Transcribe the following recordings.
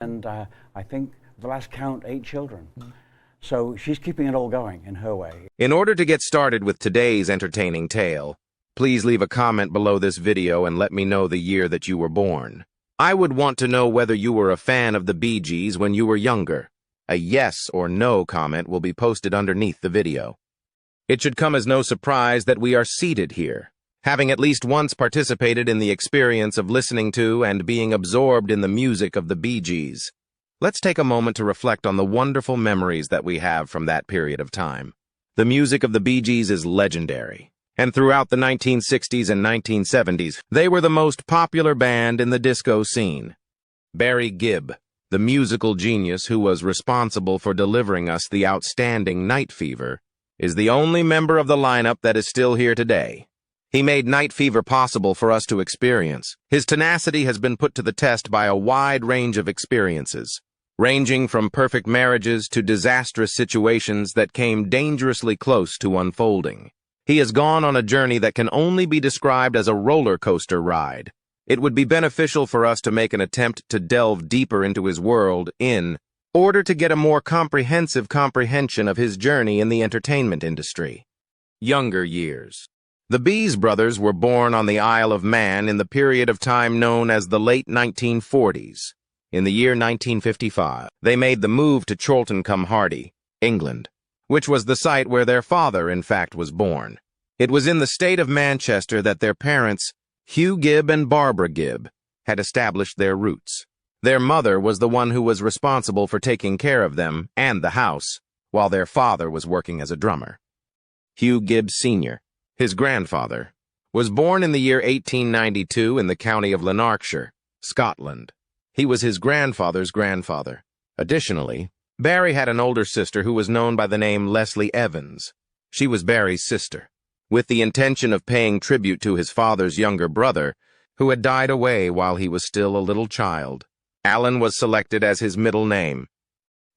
and I think the last count, 8 children. So she's keeping it all going in her way. In order to get started with today's entertaining tale, please leave a comment below this video and let me know the year that you were born. I would want to know whether you were a fan of the Bee Gees when you were younger. A yes or no comment will be posted underneath the video. It should come as no surprise that we are seated here, having at least once participated in the experience of listening to and being absorbed in the music of the Bee Gees. Let's take a moment to reflect on the wonderful memories that we have from that period of time. The music of the Bee Gees is legendary, and throughout the 1960s and 1970s, they were the most popular band in the disco scene. Barry Gibb, the musical genius who was responsible for delivering us the outstanding Night Fever, is the only member of the lineup that is still here today. He made Night Fever possible for us to experience. His tenacity has been put to the test by a wide range of experiences, ranging from perfect marriages to disastrous situations that came dangerously close to unfolding. He has gone on a journey that can only be described as a roller coaster ride. It would be beneficial for us to make an attempt to delve deeper into his world in order to get a more comprehensive comprehension of his journey in the entertainment industry. Younger years. The Bees brothers were born on the Isle of Man in the period of time known as the late 1940s. In the year 1955, they made the move to Chorlton-cum-Hardy, England, which was the site where their father, in fact, was born. It was in the state of Manchester that their parents, Hugh Gibb and Barbara Gibb, had established their roots. Their mother was the one who was responsible for taking care of them and the house, while their father was working as a drummer. Hugh Gibb Sr., his grandfather, was born in the year 1892 in the county of Lanarkshire, Scotland. He was his grandfather's grandfather. Additionally, Barry had an older sister who was known by the name Leslie Evans. She was Barry's sister. With the intention of paying tribute to his father's younger brother, who had died away while he was still a little child, Alan was selected as his middle name.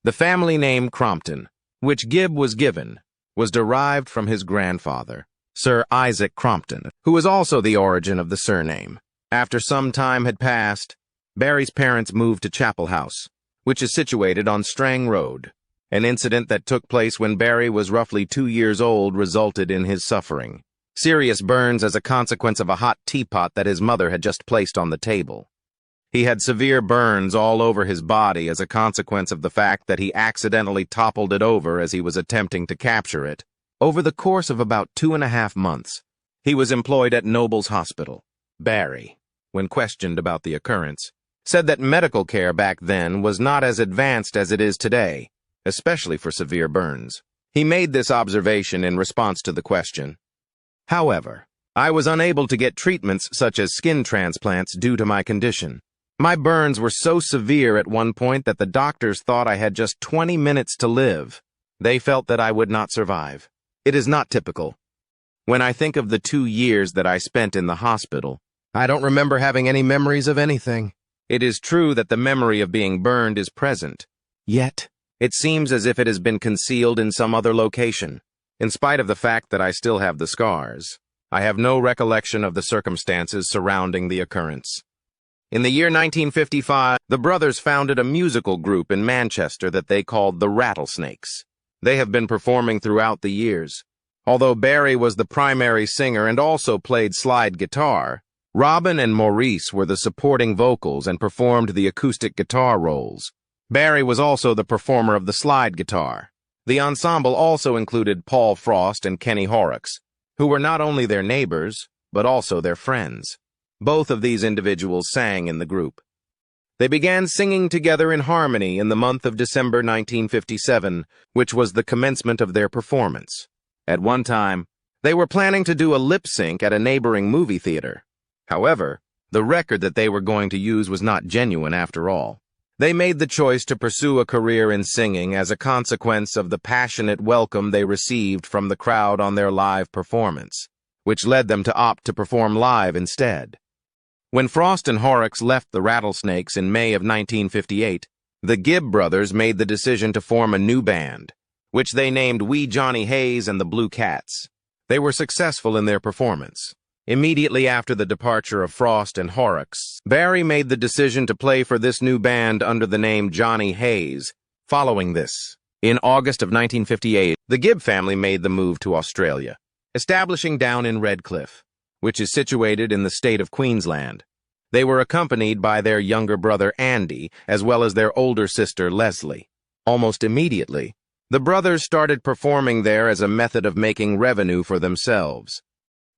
The family name Crompton, which Gibb was given, was derived from his grandfather, Sir Isaac Crompton, who was also the origin of the surname. After some time had passed, Barry's parents moved to Chapel House, which is situated on Strang Road. An incident that took place when Barry was roughly 2 years old resulted in his suffering serious burns as a consequence of a hot teapot that his mother had just placed on the table. He had severe burns all over his body as a consequence of the fact that he accidentally toppled it over as he was attempting to capture it. Over the course of about 2.5 months, he was employed at Noble's Hospital. Barry, when questioned about the occurrence, said that medical care back then was not as advanced as it is today, especially for severe burns. He made this observation in response to the question. However, I was unable to get treatments such as skin transplants due to my condition. My burns were so severe at one point that the doctors thought I had just 20 minutes to live. They felt that I would not survive. It is not typical. When I think of the 2 years that I spent in the hospital, I don't remember having any memories of anything. It is true that the memory of being burned is present, yet it seems as if it has been concealed in some other location. In spite of the fact that I still have the scars, I have no recollection of the circumstances surrounding the occurrence. In the year 1955, the brothers founded a musical group in Manchester that they called the Rattlesnakes. They have been performing throughout the years. Although Barry was the primary singer and also played slide guitar, Robin and Maurice were the supporting vocals and performed the acoustic guitar roles. Barry was also the performer of the slide guitar. The ensemble also included Paul Frost and Kenny Horrocks, who were not only their neighbors, but also their friends. Both of these individuals sang in the group. They began singing together in harmony in the month of December 1957, which was the commencement of their performance. At one time, they were planning to do a lip sync at a neighboring movie theater. However, the record that they were going to use was not genuine after all. They made the choice to pursue a career in singing as a consequence of the passionate welcome they received from the crowd on their live performance, which led them to opt to perform live instead. When Frost and Horrocks left the Rattlesnakes in May of 1958, the Gibb brothers made the decision to form a new band, which they named Wee Johnny Hayes and the Blue Cats. They were successful in their performance. Immediately after the departure of Frost and Horrocks, Barry made the decision to play for this new band under the name Johnny Hayes. Following this, in August of 1958, the Gibb family made the move to Australia, establishing down in Redcliffe, which is situated in the state of Queensland. They were accompanied by their younger brother Andy, as well as their older sister Leslie. Almost immediately, the brothers started performing there as a method of making revenue for themselves.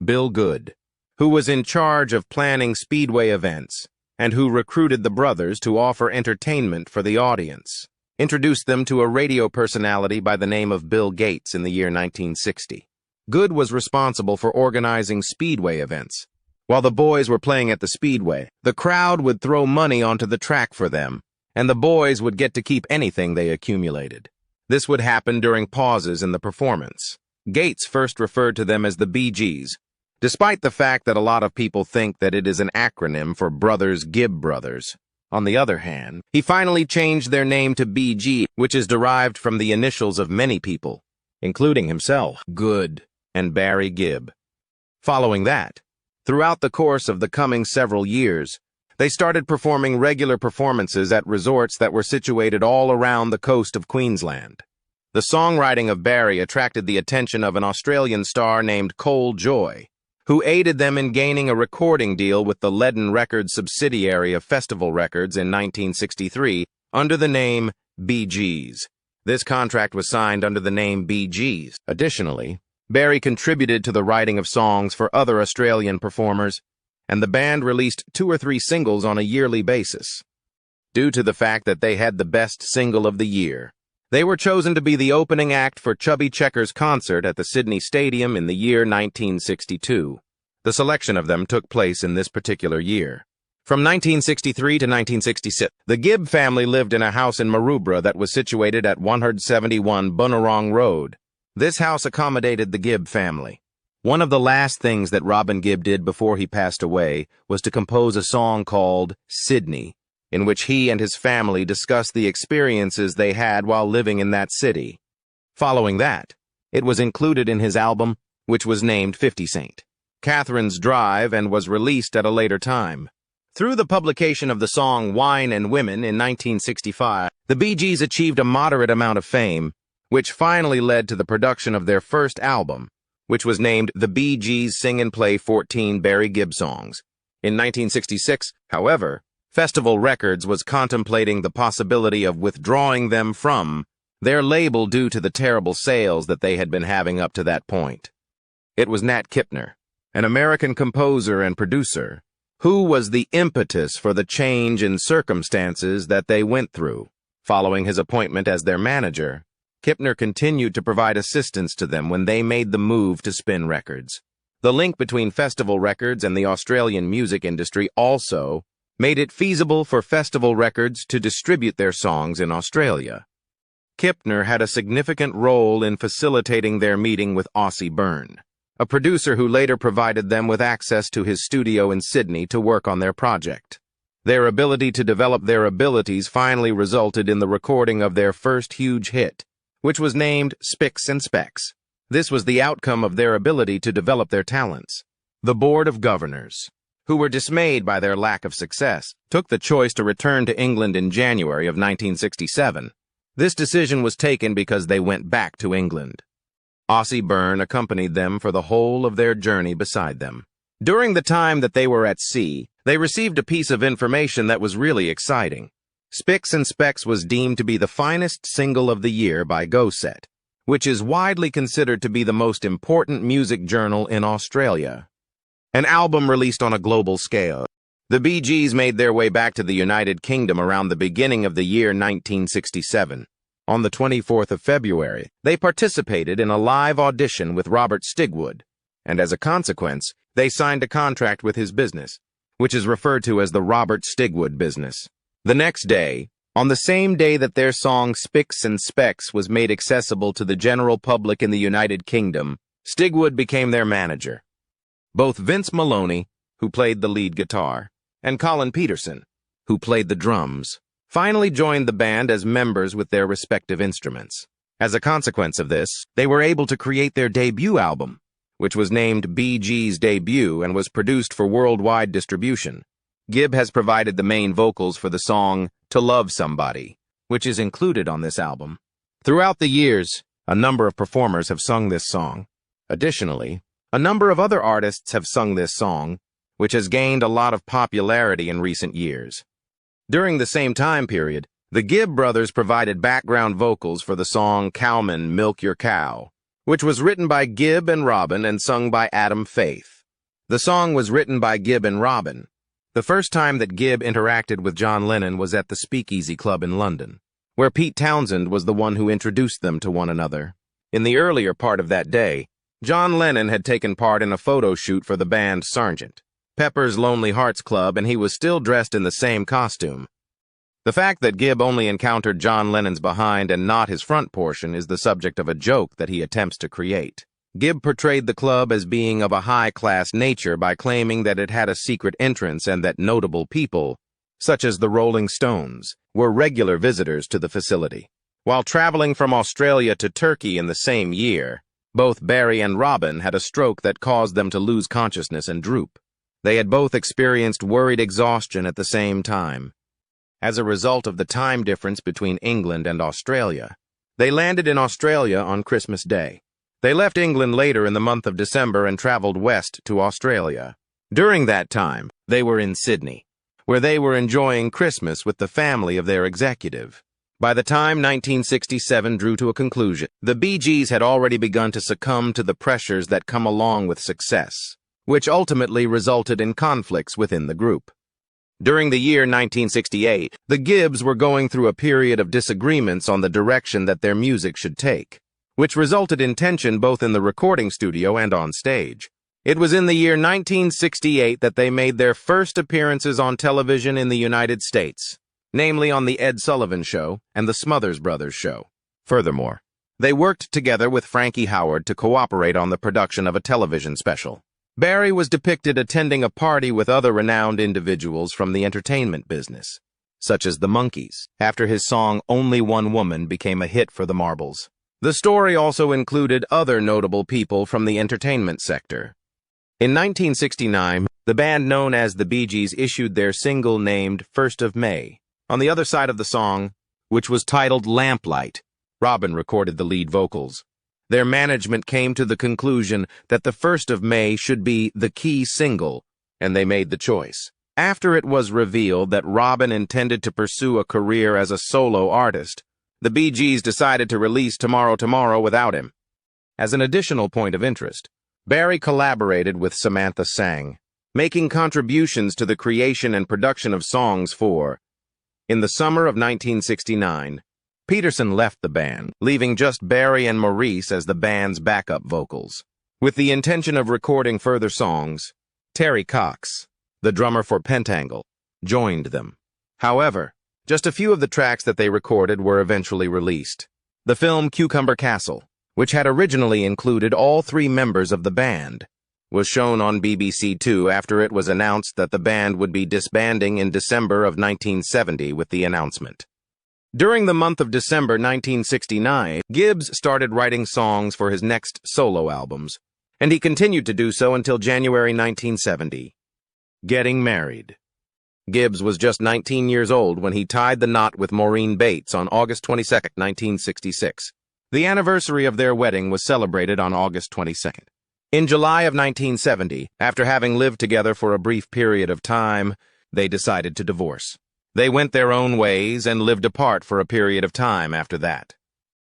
Bill Good, who was in charge of planning speedway events and who recruited the brothers to offer entertainment for the audience, introduced them to a radio personality by the name of Bill Gates in the year 1960. Good was responsible for organizing speedway events. While the boys were playing at the speedway, the crowd would throw money onto the track for them, and the boys would get to keep anything they accumulated. This would happen during pauses in the performance. Gates first referred to them as the BGs, despite the fact that a lot of people think that it is an acronym for Brothers Gibb Brothers. On the other hand, he finally changed their name to BG, which is derived from the initials of many people, including himself, Good, and Barry Gibb. Following that, throughout the course of the coming several years, they started performing regular performances at resorts that were situated all around the coast of Queensland. The songwriting of Barry attracted the attention of an Australian star named Cole Joy, who aided them in gaining a recording deal with the Leaden Records subsidiary of Festival Records in 1963 under the name BG's. This contract was signed under the name BG's. Additionally, Barry contributed to the writing of songs for other Australian performers, and the band released 2 or 3 singles on a yearly basis. Due to the fact that they had the best single of the year, they were chosen to be the opening act for Chubby Checker's concert at the Sydney Stadium in the year 1962. The selection of them took place in this particular year. From 1963 to 1966, the Gibb family lived in a house in Maroubra that was situated at 171 Bunurong Road. This house accommodated the Gibb family. One of the last things that Robin Gibb did before he passed away was to compose a song called Sydney, in which he and his family discussed the experiences they had while living in that city. Following that, it was included in his album, which was named 50 St. Catherine's Drive and was released at a later time. Through the publication of the song Wine and Women in 1965, the Bee Gees achieved a moderate amount of fame, which finally led to the production of their first album, which was named The Bee Gees Sing and Play 14 Barry Gibb Songs. In 1966, however, Festival Records was contemplating the possibility of withdrawing them from their label due to the terrible sales that they had been having up to that point. It was Nat Kipner, an American composer and producer, who was the impetus for the change in circumstances that they went through. Following his appointment as their manager, Kipner continued to provide assistance to them when they made the move to Spin Records. The link between Festival Records and the Australian music industry also made it feasible for Festival Records to distribute their songs in Australia. Kipner had a significant role in facilitating their meeting with Ossie Byrne, a producer who later provided them with access to his studio in Sydney to work on their project. Their ability to develop their abilities finally resulted in the recording of their first huge hit, which was named Spicks and Specks. This was the outcome of their ability to develop their talents. The Board of Governors, who were dismayed by their lack of success, took the choice to return to England in January of 1967. This decision was taken because they went back to England. Ossie Byrne accompanied them for the whole of their journey beside them. During the time that they were at sea, they received a piece of information that was really exciting. Spicks and Specks was deemed to be the finest single of the year by Go Set, which is widely considered to be the most important music journal in Australia. An album released on a global scale. The Bee Gees made their way back to the United Kingdom around the beginning of the year 1967. On the 24th of February, they participated in a live audition with Robert Stigwood, and as a consequence, they signed a contract with his business, which is referred to as the Robert Stigwood business. The next day, on the same day that their song Spicks and Specks was made accessible to the general public in the United Kingdom, Stigwood became their manager. Both Vince Maloney, who played the lead guitar, and Colin Peterson, who played the drums, finally joined the band as members with their respective instruments. As a consequence of this, they were able to create their debut album, which was named Bee-Gees' debut and was produced for worldwide distribution. Gibb has provided the main vocals for the song To Love Somebody, which is included on this album. Throughout the years, a number of performers have sung this song. Additionally, a number of other artists have sung this song, which has gained a lot of popularity in recent years. During the same time period, the Gibb brothers provided background vocals for the song Cowman, Milk Your Cow, which was written by Gibb and Robin and sung by Adam Faith. The song was written by Gibb and Robin. The first time that Gibb interacted with John Lennon was at the Speakeasy Club in London, where Pete Townsend was the one who introduced them to one another. In the earlier part of that day, John Lennon had taken part in a photo shoot for the band Sgt. Pepper's Lonely Hearts Club, and he was still dressed in the same costume. The fact that Gibb only encountered John Lennon's behind and not his front portion is the subject of a joke that he attempts to create. Gibb portrayed the club as being of a high-class nature by claiming that it had a secret entrance and that notable people, such as the Rolling Stones, were regular visitors to the facility. While traveling from Australia to Turkey in the same year, both Barry and Robin had a stroke that caused them to lose consciousness and droop. They had both experienced worried exhaustion at the same time. As a result of the time difference between England and Australia, they landed in Australia on Christmas Day. They left England later in the month of December and traveled west to Australia. During that time, they were in Sydney, where they were enjoying Christmas with the family of their executive. By the time 1967 drew to a conclusion, the Bee-Gees had already begun to succumb to the pressures that come along with success, which ultimately resulted in conflicts within the group. During the year 1968, the Gibbs were going through a period of disagreements on the direction that their music should take, which resulted in tension both in the recording studio and on stage. It was in the year 1968 that they made their first appearances on television in the United States, namely on The Ed Sullivan Show and The Smothers Brothers Show. Furthermore, they worked together with Frankie Howerd to cooperate on the production of a television special. Barry was depicted attending a party with other renowned individuals from the entertainment business, such as the Monkees, after his song Only One Woman became a hit for the Marbles. The story also included other notable people from the entertainment sector. In 1969, the band known as the Bee-Gees issued their single named 1st of May. On the other side of the song, which was titled Lamplight, Robin recorded the lead vocals. Their management came to the conclusion that the 1st of May should be the key single, and they made the choice. After it was revealed that Robin intended to pursue a career as a solo artist, the Bee-Gees decided to release Tomorrow Tomorrow without him. As an additional point of interest, Barry collaborated with Samantha Sang, making contributions to the creation and production of songs for. In the summer of 1969, Peterson left the band, leaving just Barry and Maurice as the band's backup vocals. With the intention of recording further songs, Terry Cox, the drummer for Pentangle, joined them. However, just a few of the tracks that they recorded were eventually released. The film Cucumber Castle, which had originally included all three members of the band, was shown on BBC Two after it was announced that the band would be disbanding in December of 1970 with the announcement. During the month of December 1969, Gibbs started writing songs for his next solo albums, and he continued to do so until January 1970. Getting married. Gibbs was just 19 years old when he tied the knot with Maureen Bates on August 22, 1966. The anniversary of their wedding was celebrated on August 22nd. In July of 1970, after having lived together for a brief period of time, they decided to divorce. They went their own ways and lived apart for a period of time after that.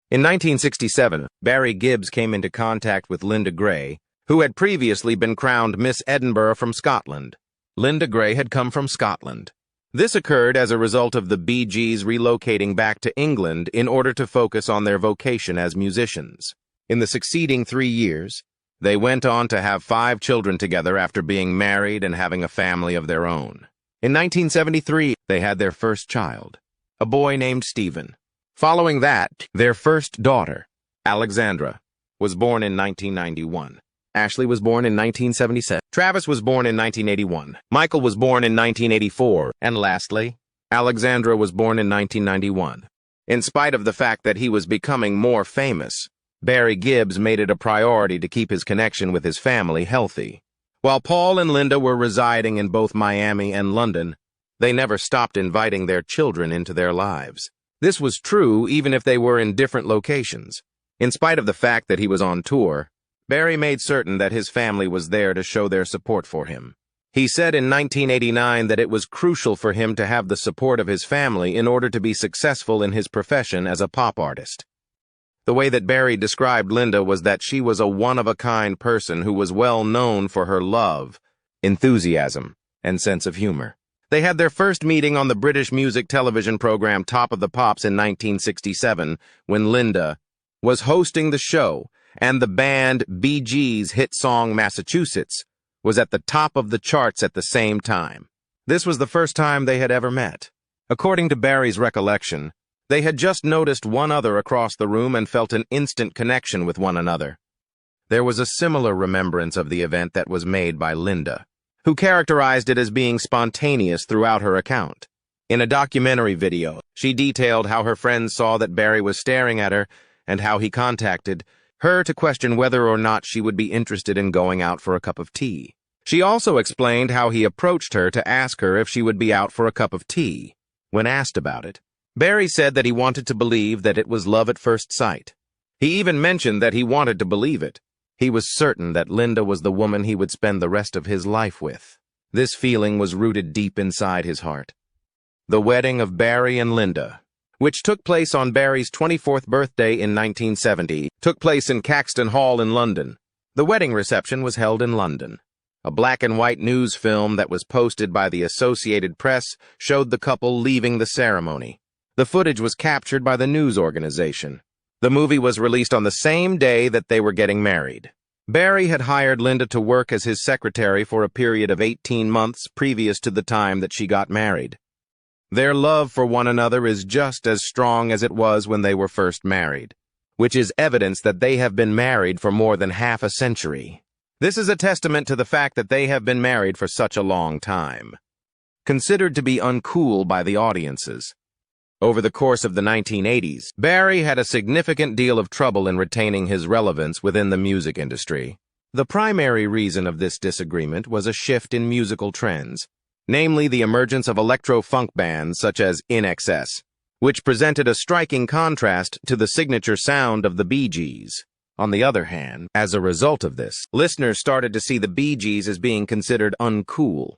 In 1967, Barry Gibbs came into contact with Linda Gray, who had previously been crowned Miss Edinburgh from Scotland. Linda Gray had come from Scotland. This occurred as a result of the Bee-Gees relocating back to England in order to focus on their vocation as musicians. In the succeeding 3 years, they went on to have 5 children together after being married and having a family of their own. In 1973, they had their first child, a boy named Stephen. Following that, their first daughter, Alexandra, was born in 1991. Ashley was born in 1977. Travis was born in 1981. Michael was born in 1984. And lastly, Alexandra was born in 1991. In spite of the fact that he was becoming more famous, Barry Gibbs made it a priority to keep his connection with his family healthy. While Paul and Linda were residing in both Miami and London, they never stopped inviting their children into their lives. This was true even if they were in different locations. In spite of the fact that he was on tour, Barry made certain that his family was there to show their support for him. He said in 1989 that it was crucial for him to have the support of his family in order to be successful in his profession as a pop artist. The way that Barry described Linda was that she was a one-of-a-kind person who was well known for her love, enthusiasm, and sense of humor. They had their first meeting on the British music television program Top of the Pops in 1967, when Linda was hosting the show, and the band BG's hit song Massachusetts was at the top of the charts at the same time. This was the first time they had ever met. According to Barry's recollection, they had just noticed one other across the room and felt an instant connection with one another. There was a similar remembrance of the event that was made by Linda, who characterized it as being spontaneous throughout her account. In a documentary video, she detailed how her friends saw that Barry was staring at her and how he contacted her to question whether or not she would be interested in going out for a cup of tea. She also explained how he approached her to ask her if she would be out for a cup of tea. When asked about it, Barry said that he wanted to believe that it was love at first sight. He even mentioned that he wanted to believe it. He was certain that Linda was the woman he would spend the rest of his life with. This feeling was rooted deep inside his heart. The wedding of Barry and Linda, which took place on Barry's 24th birthday in 1970, took place in Caxton Hall in London. The wedding reception was held in London. A black-and-white news film that was posted by the Associated Press showed the couple leaving the ceremony. The footage was captured by the news organization. The movie was released on the same day that they were getting married. Barry had hired Linda to work as his secretary for a period of 18 months previous to the time that she got married. Their love for one another is just as strong as it was when they were first married, which is evidence that they have been married for more than half a century. This is a testament to the fact that they have been married for such a long time. Considered to be uncool by the audiences. Over the course of the 1980s, Barry had a significant deal of trouble in retaining his relevance within the music industry. The primary reason of this disagreement was a shift in musical trends, namely the emergence of electro-funk bands such as INXS, which presented a striking contrast to the signature sound of the Bee Gees. On the other hand, as a result of this, listeners started to see the Bee Gees as being considered uncool.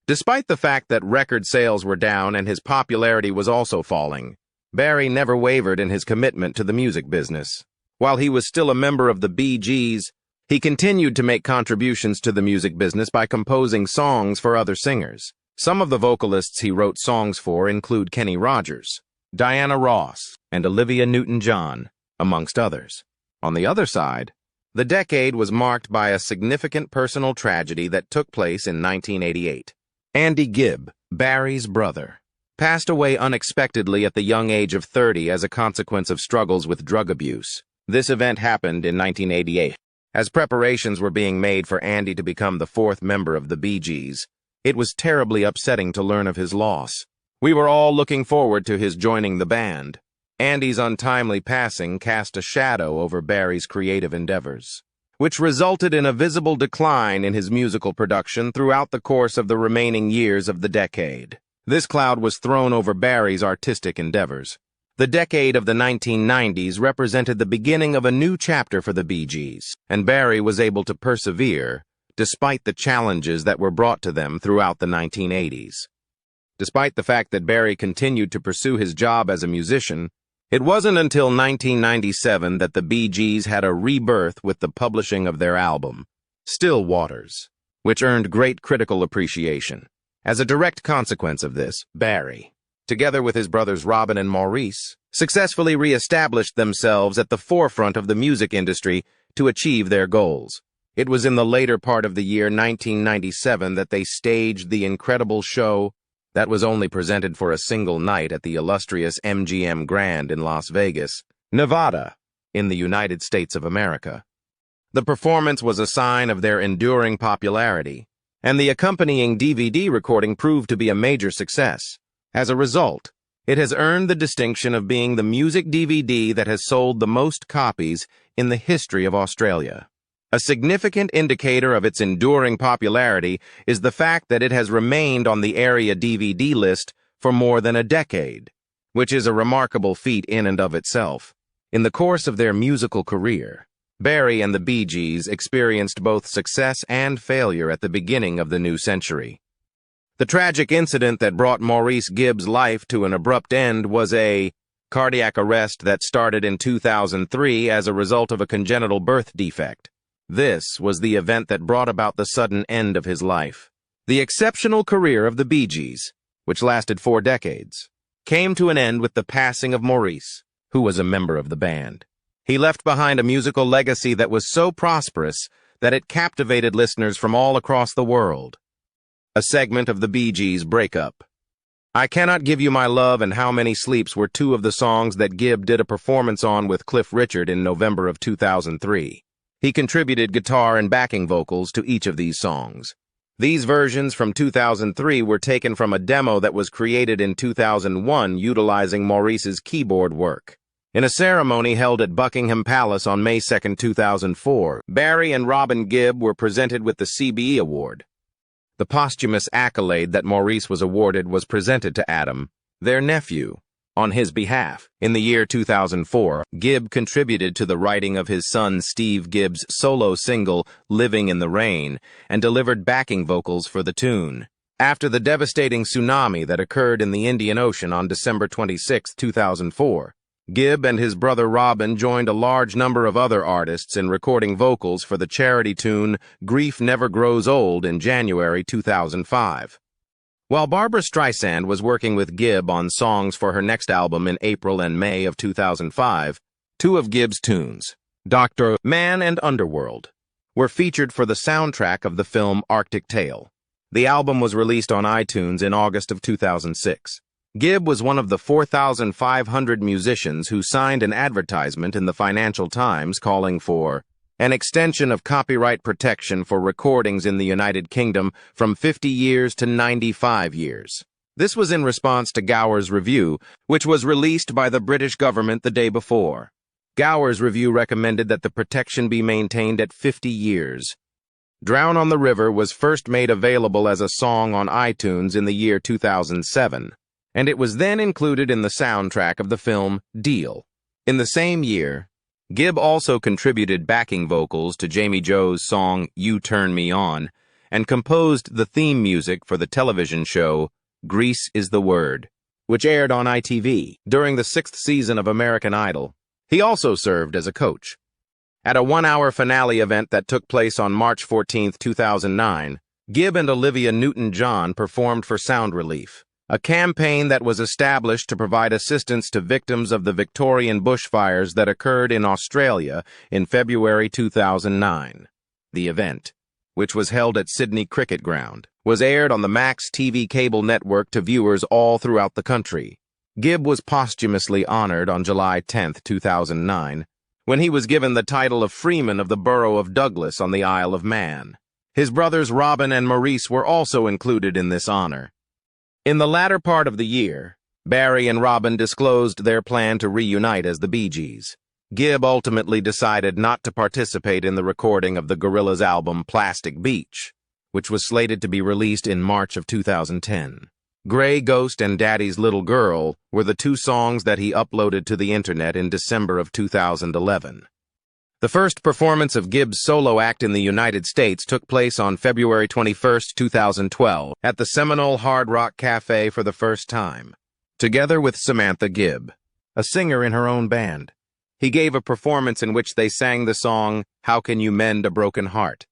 Despite the fact that record sales were down and his popularity was also falling, Barry never wavered in his commitment to the music business. While he was still a member of the Bee Gees, he continued to make contributions to the music business by composing songs for other singers. Some of the vocalists he wrote songs for include Kenny Rogers, Diana Ross, and Olivia Newton-John, amongst others. On the other side, the decade was marked by a significant personal tragedy that took place in 1988. Andy Gibb, Barry's brother, passed away unexpectedly at the young age of 30 as a consequence of struggles with drug abuse. This event happened in 1988. As preparations were being made for Andy to become the fourth member of the Bee Gees, it was terribly upsetting to learn of his loss. We were all looking forward to his joining the band. Andy's untimely passing cast a shadow over Barry's creative endeavors, which resulted in a visible decline in his musical production throughout the course of the remaining years of the decade. This cloud was thrown over Barry's artistic endeavors. The decade of the 1990s represented the beginning of a new chapter for the Bee Gees, and Barry was able to persevere despite the challenges that were brought to them throughout the 1980s. Despite the fact that Barry continued to pursue his job as a musician, it wasn't until 1997 that the Bee Gees had a rebirth with the publishing of their album, Still Waters, which earned great critical appreciation. As a direct consequence of this, Barry, together with his brothers Robin and Maurice, successfully re-established themselves at the forefront of the music industry to achieve their goals. It was in the later part of the year 1997 that they staged the incredible show that was only presented for a single night at the illustrious MGM Grand in Las Vegas, Nevada, in the United States of America. The performance was a sign of their enduring popularity, and the accompanying DVD recording proved to be a major success. As a result, It has earned the distinction of being the music DVD that has sold the most copies in the history of Australia. A significant indicator of its enduring popularity is the fact that it has remained on the area DVD list for more than a decade, which is a remarkable feat in and of itself. In the course of their musical career, Barry and the Bee Gees experienced both success and failure at the beginning of the new century. The tragic incident that brought Maurice Gibbs' life to an abrupt end was a cardiac arrest that started in 2003 as a result of a congenital birth defect. This was the event that brought about the sudden end of his life. The exceptional career of the Bee Gees, which lasted 4 decades, came to an end with the passing of Maurice, who was a member of the band. He left behind a musical legacy that was so prosperous that it captivated listeners from all across the world. A segment of the Bee Gees' Breakup. I Cannot Give You My Love and How Many Sleeps were 2 of the songs that Gibb did a performance on with Cliff Richard in November of 2003. He contributed guitar and backing vocals to each of these songs. These versions from 2003 were taken from a demo that was created in 2001 utilizing Maurice's keyboard work. In a ceremony held at Buckingham Palace on May 2, 2004, Barry and Robin Gibb were presented with the CBE Award. The posthumous accolade that Maurice was awarded was presented to Adam, their nephew, on his behalf. In the year 2004, Gibb contributed to the writing of his son Steve Gibb's solo single, Living in the Rain, and delivered backing vocals for the tune. After the devastating tsunami that occurred in the Indian Ocean on December 26, 2004, Gibb and his brother Robin joined a large number of other artists in recording vocals for the charity tune Grief Never Grows Old in January 2005. While Barbra Streisand was working with Gibb on songs for her next album in April and May of 2005, 2 of Gibb's tunes, Dr. Man and Underworld, were featured for the soundtrack of the film Arctic Tale. The album was released on iTunes in August of 2006. Gibb was one of the 4,500 musicians who signed an advertisement in the Financial Times calling for an extension of copyright protection for recordings in the United Kingdom from 50 years to 95 years. This was in response to Gower's review, which was released by the British government the day before. Gower's review recommended that the protection be maintained at 50 years. Drown on the River was first made available as a song on iTunes in the year 2007. And it was then included in the soundtrack of the film Deal. In the same year, Gibb also contributed backing vocals to Jamie Jo's song You Turn Me On and composed the theme music for the television show Grease is the Word, which aired on ITV during the 6th season of American Idol. He also served as a coach. At a 1-hour finale event that took place on March 14, 2009, Gibb and Olivia Newton-John performed for Sound Relief, a campaign that was established to provide assistance to victims of the Victorian bushfires that occurred in Australia in February 2009. The event, which was held at Sydney Cricket Ground, was aired on the Max TV cable network to viewers all throughout the country. Gibb was posthumously honored on July 10, 2009, when he was given the title of Freeman of the Borough of Douglas on the Isle of Man. His brothers Robin and Maurice were also included in this honor. In the latter part of the year, Barry and Robin disclosed their plan to reunite as the Bee Gees. Gibb ultimately decided not to participate in the recording of the Gorillaz album Plastic Beach, which was slated to be released in March of 2010. Grey Ghost and Daddy's Little Girl were the 2 songs that he uploaded to the internet in December of 2011. The first performance of Gibb's solo act in the United States took place on February 21, 2012, at the Seminole Hard Rock Cafe for the first time, together with Samantha Gibb, a singer in her own band. He gave a performance in which they sang the song, How Can You Mend a Broken Heart?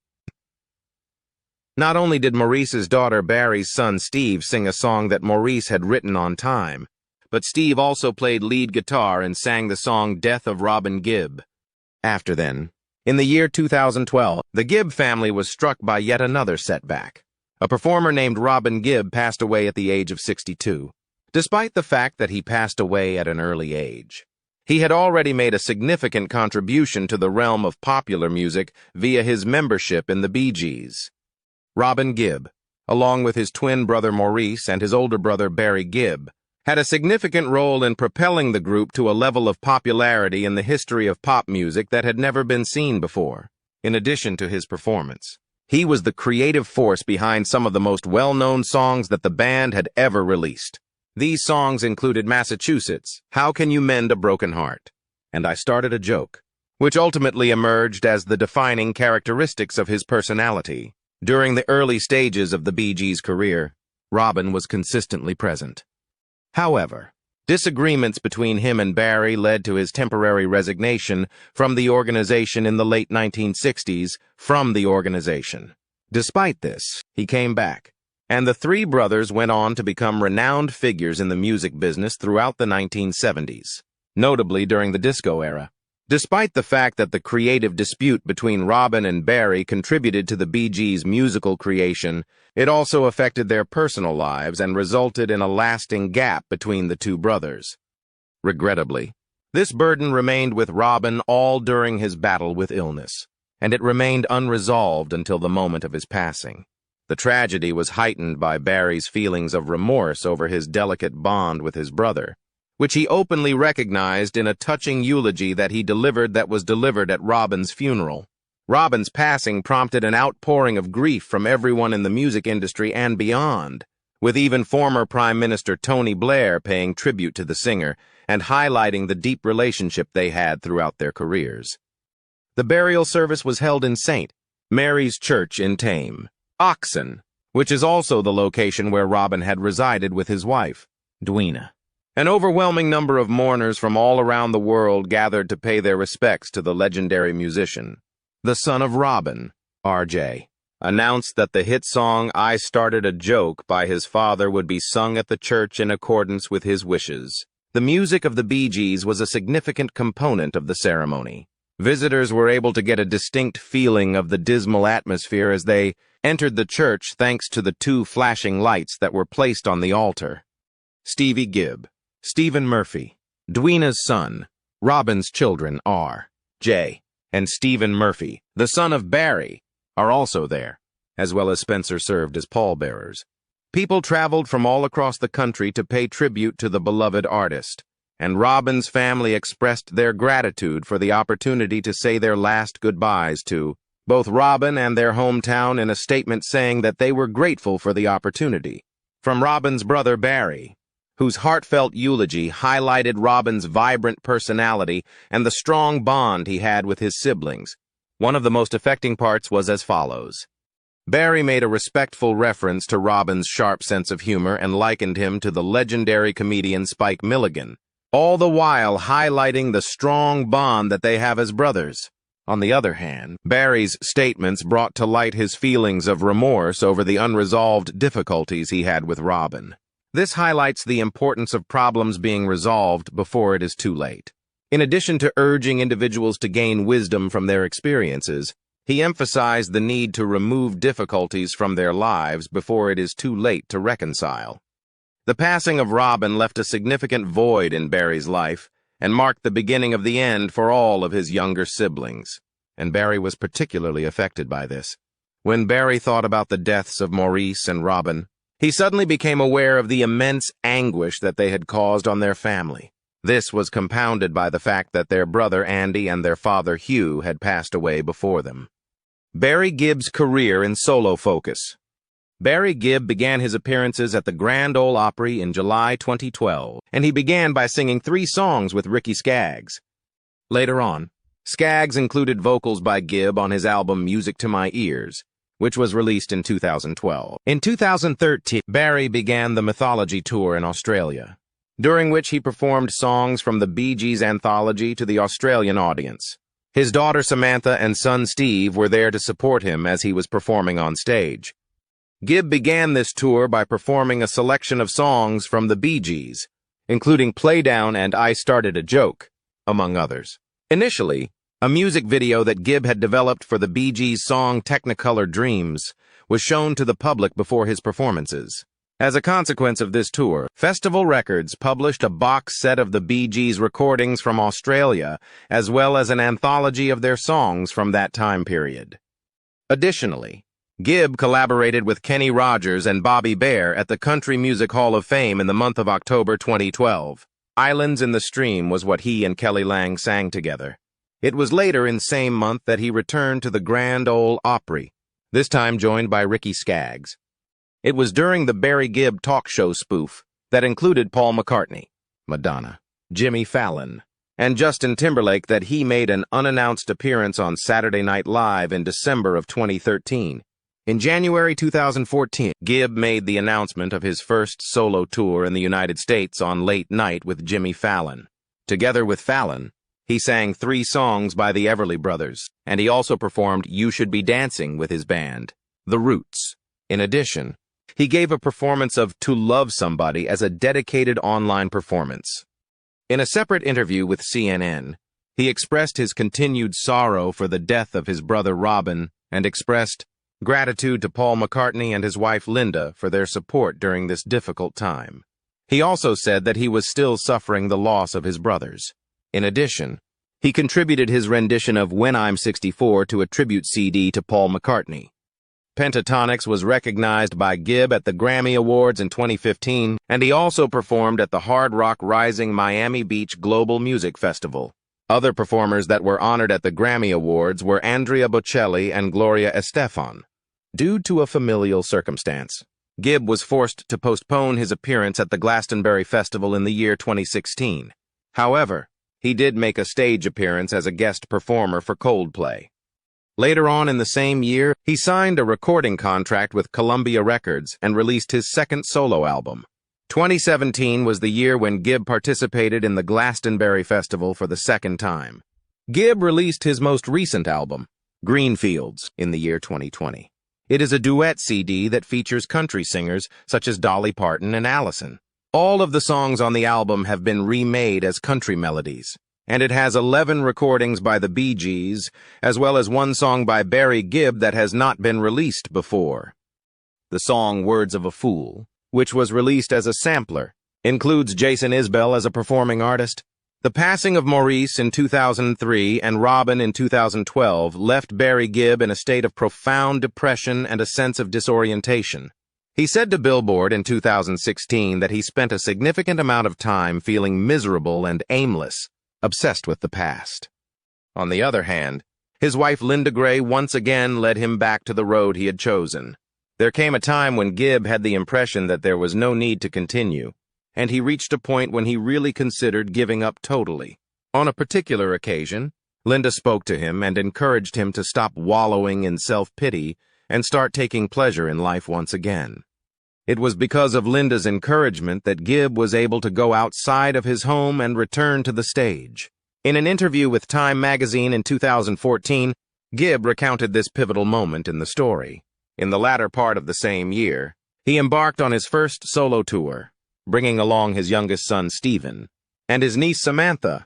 Not only did Maurice's daughter Barry's son Steve sing a song that Maurice had written on time, but Steve also played lead guitar and sang the song Death of Robin Gibb. After then, in the year 2012, the Gibb family was struck by yet another setback. A performer named Robin Gibb passed away at the age of 62. Despite the fact that he passed away at an early age, he had already made a significant contribution to the realm of popular music via his membership in the Bee Gees. Robin Gibb, along with his twin brother Maurice and his older brother Barry Gibb, had a significant role in propelling the group to a level of popularity in the history of pop music that had never been seen before. In addition to his performance, he was the creative force behind some of the most well-known songs that the band had ever released. These songs included Massachusetts, How Can You Mend a Broken Heart, and I Started a Joke, which ultimately emerged as the defining characteristics of his personality. During the early stages of the Bee Gees' career, Robin was consistently present. However, disagreements between him and Barry led to his temporary resignation from the organization in the late 1960s. Despite this, he came back, and the three brothers went on to become renowned figures in the music business throughout the 1970s, notably during the disco era. Despite the fact that the creative dispute between Robin and Barry contributed to the Bee Gees' musical creation, it also affected their personal lives and resulted in a lasting gap between the two brothers. Regrettably, this burden remained with Robin all during his battle with illness, and it remained unresolved until the moment of his passing. The tragedy was heightened by Barry's feelings of remorse over his delicate bond with his brother, which he openly recognized in a touching eulogy that was delivered at Robin's funeral. Robin's passing prompted an outpouring of grief from everyone in the music industry and beyond, with even former Prime Minister Tony Blair paying tribute to the singer and highlighting the deep relationship they had throughout their careers. The burial service was held in St. Mary's Church in Tame, Oxon, which is also the location where Robin had resided with his wife, Dwina. An overwhelming number of mourners from all around the world gathered to pay their respects to the legendary musician. The son of Robin, R.J., announced that the hit song I Started a Joke by his father would be sung at the church in accordance with his wishes. The music of the Bee Gees was a significant component of the ceremony. Visitors were able to get a distinct feeling of the dismal atmosphere as they entered the church thanks to the two flashing lights that were placed on the altar. Stevie Gibb, Stephen Murphy, Dwina's son, Robin's children R.J., and Stephen Murphy, the son of Barry, are also there, as well as Spencer served as pallbearers. People traveled from all across the country to pay tribute to the beloved artist, and Robin's family expressed their gratitude for the opportunity to say their last goodbyes to both Robin and their hometown in a statement saying that they were grateful for the opportunity. From Robin's brother Barry, whose heartfelt eulogy highlighted Robin's vibrant personality and the strong bond he had with his siblings. One of the most affecting parts was as follows. Barry made a respectful reference to Robin's sharp sense of humor and likened him to the legendary comedian Spike Milligan, all the while highlighting the strong bond that they have as brothers. On the other hand, Barry's statements brought to light his feelings of remorse over the unresolved difficulties he had with Robin. This highlights the importance of problems being resolved before it is too late. In addition to urging individuals to gain wisdom from their experiences, he emphasized the need to remove difficulties from their lives before it is too late to reconcile. The passing of Robin left a significant void in Barry's life and marked the beginning of the end for all of his younger siblings, and Barry was particularly affected by this. When Barry thought about the deaths of Maurice and Robin, he suddenly became aware of the immense anguish that they had caused on their family. This was compounded by the fact that their brother Andy and their father Hugh had passed away before them. Barry Gibb's career in solo focus. Barry Gibb began his appearances at the Grand Ole Opry in July 2012, and he began by singing 3 songs with Ricky Skaggs. Later on, Skaggs included vocals by Gibb on his album Music to My Ears, which was released in 2012. In 2013, Barry began the Mythology Tour in Australia, during which he performed songs from the Bee Gees anthology to the Australian audience. His daughter Samantha and son Steve were there to support him as he was performing on stage. Gibb began this tour by performing a selection of songs from the Bee Gees, including Playdown and I Started a Joke, among others. Initially, a music video that Gibb had developed for the Bee Gees' song Technicolor Dreams was shown to the public before his performances. As a consequence of this tour, Festival Records published a box set of the Bee Gees recordings from Australia, as well as an anthology of their songs from that time period. Additionally, Gibb collaborated with Kenny Rogers and Bobby Bare at the Country Music Hall of Fame in the month of October 2012. Islands in the Stream was what he and Kelly Lang sang together. It was later in same month that he returned to the Grand Ole Opry, this time joined by Ricky Skaggs. It was during the Barry Gibb talk show spoof that included Paul McCartney, Madonna, Jimmy Fallon, and Justin Timberlake that he made an unannounced appearance on Saturday Night Live in December of 2013. In January 2014, Gibb made the announcement of his first solo tour in the United States on Late Night with Jimmy Fallon. Together with Fallon, he sang 3 songs by the Everly Brothers, and he also performed You Should Be Dancing with his band, The Roots. In addition, he gave a performance of To Love Somebody as a dedicated online performance. In a separate interview with CNN, he expressed his continued sorrow for the death of his brother Robin and expressed gratitude to Paul McCartney and his wife Linda for their support during this difficult time. He also said that he was still suffering the loss of his brothers. In addition, he contributed his rendition of When I'm 64 to a tribute CD to Paul McCartney. Pentatonix was recognized by Gibb at the Grammy Awards in 2015, and he also performed at the Hard Rock Rising Miami Beach Global Music Festival. Other performers that were honored at the Grammy Awards were Andrea Bocelli and Gloria Estefan. Due to a familial circumstance, Gibb was forced to postpone his appearance at the Glastonbury Festival in the year 2016. However, he did make a stage appearance as a guest performer for Coldplay. Later on in the same year, he signed a recording contract with Columbia Records and released his second solo album. 2017 was the year when Gibb participated in the Glastonbury Festival for the second time. Gibb released his most recent album, Greenfields, in the year 2020. It is a duet CD that features country singers such as Dolly Parton and Allison. All of the songs on the album have been remade as country melodies, and it has 11 recordings by the Bee Gees, as well as 1 song by Barry Gibb that has not been released before. The song Words of a Fool, which was released as a sampler, includes Jason Isbell as a performing artist. The passing of Maurice in 2003 and Robin in 2012 left Barry Gibb in a state of profound depression and a sense of disorientation. He said to Billboard in 2016 that he spent a significant amount of time feeling miserable and aimless, obsessed with the past. On the other hand, his wife Linda Gray once again led him back to the road he had chosen. There came a time when Gibb had the impression that there was no need to continue, and he reached a point when he really considered giving up totally. On a particular occasion, Linda spoke to him and encouraged him to stop wallowing in self-pity and start taking pleasure in life once again. It was because of Linda's encouragement that Gibb was able to go outside of his home and return to the stage. In an interview with Time magazine in 2014, Gibb recounted this pivotal moment in the story. In the latter part of the same year, he embarked on his first solo tour, bringing along his youngest son, Stephen, and his niece, Samantha.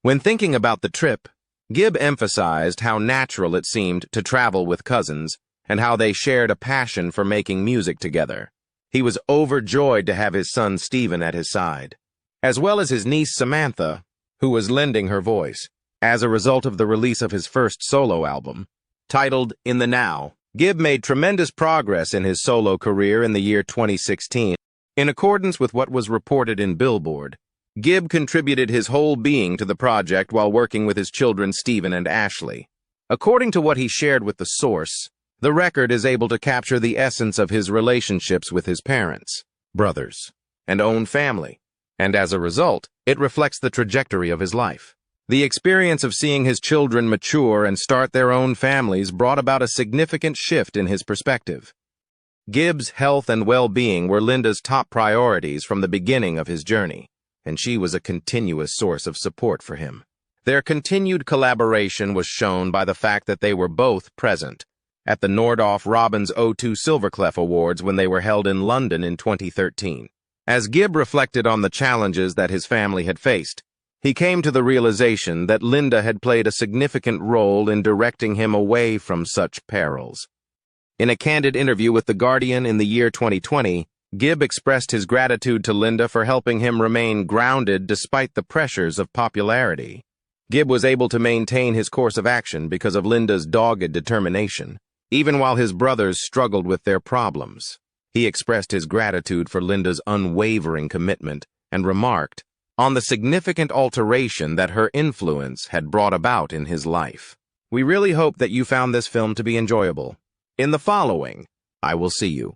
When thinking about the trip, Gibb emphasized how natural it seemed to travel with cousins and how they shared a passion for making music together. He was overjoyed to have his son, Stephen, at his side, as well as his niece, Samantha, who was lending her voice. As a result of the release of his first solo album, titled In the Now, Gibb made tremendous progress in his solo career in the year 2016. In accordance with what was reported in Billboard, Gibb contributed his whole being to the project while working with his children Stephen and Ashley. According to what he shared with The Source, the record is able to capture the essence of his relationships with his parents, brothers, and own family, and as a result, it reflects the trajectory of his life. The experience of seeing his children mature and start their own families brought about a significant shift in his perspective. Gibb's health and well-being were Linda's top priorities from the beginning of his journey, and she was a continuous source of support for him. Their continued collaboration was shown by the fact that they were both present at the Nordhoff Robbins O2 Silverclef Awards when they were held in London in 2013. As Gibb reflected on the challenges that his family had faced, he came to the realization that Linda had played a significant role in directing him away from such perils. In a candid interview with The Guardian in the year 2020, Gibb expressed his gratitude to Linda for helping him remain grounded despite the pressures of popularity. Gibb was able to maintain his course of action because of Linda's dogged determination. even while his brothers struggled with their problems. He expressed his gratitude for Linda's unwavering commitment and remarked on the significant alteration that her influence had brought about in his life. We really hope that you found this film to be enjoyable. In the following, I will see you.